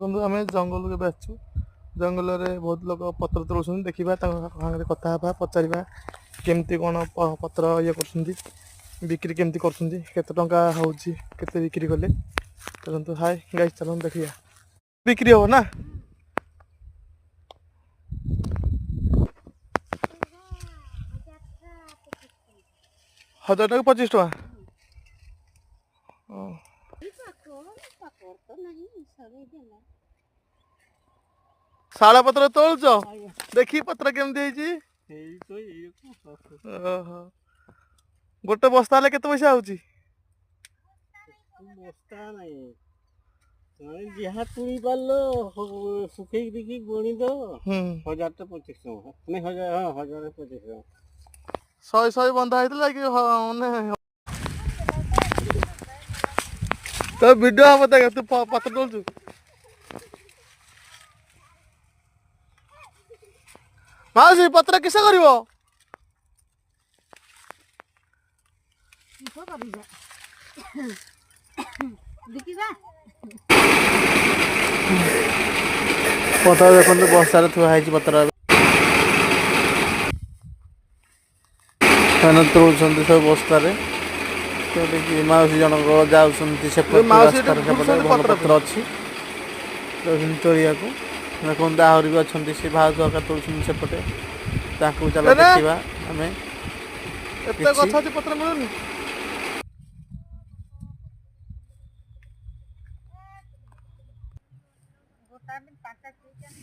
बंधु आम जंगल के आसु जंगल में बहुत लोग पत्र तोड़ देखा सागर कथा पचार केमती कौन पत्र ये कर बिक्री केमती करते टंका हूँ के बिक्री कले चलते हाय गाइस चलते देखिए बिक्री हम ना 1000 टका 25 टका शाला पत्र तोलच देखी पत्र केमती गोटे बस्ता के पैसा हूँ बस्ता नहीं जहाँ तुड़ी पालो सुखे देखी गणी दो 1000 तो 25 नहीं 1000 हाँ 1000 25 शहे बंधा होता कि मैंने तो वीडियो हम देख तू पत्र तोलचु माउसी पत्र किसे करिवो पत्र देखते बस्तार थुआई पत्र तोड़ सब बस्तार माउसी जनक जाऊँगी पत्र अच्छी तोड़िया देखते आहरी भी अच्छा सी भाज आकार तोड़ सेपटे चल देखा आम पत्र मिलूनी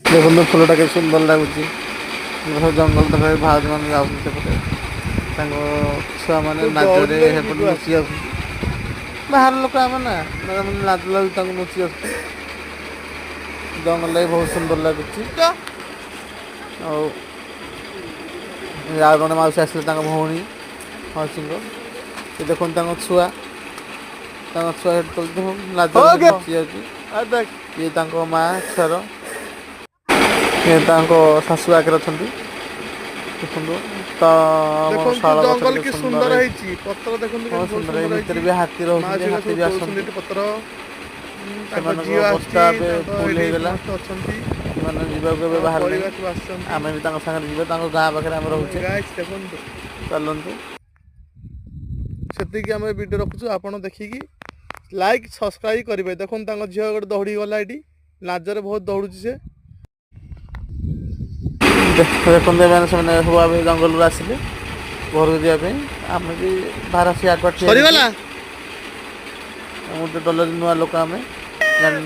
देखो फुलटा के सुंदर लगुच जंगल तक भाज मान जापटे छुआ मैंने नाचरे लुचि बाहर लोक आम ना नाच लगे लुचि जंगल बहुत सुंदर लगुच जड़े मौसी आसले भौणी मौसी देखो छुआ छुआ नाच ये माँ छुआर ये शाशु आगे अच्छा देखो तो जंगल की सुंदर है पत्र देखो सुंदर भीतर भी हाथी रोचे हाथी भी आसती पत्र बस्ता फुल हो गला बाहर आम भी सागर जी गाँ पाखे आम रोचे चलतु से आम वीडियो रखुचु आपड़ देखिकी लाइक सब्सक्राइब करेंगे देखो झील गोटे दौड़ी गला ये लाजरे बहुत दौड़ू से देखते मैंने सब जंगल आसिले घर को जावाई आम भी बाहर आसी आगे डल नुआ लोक आम जानी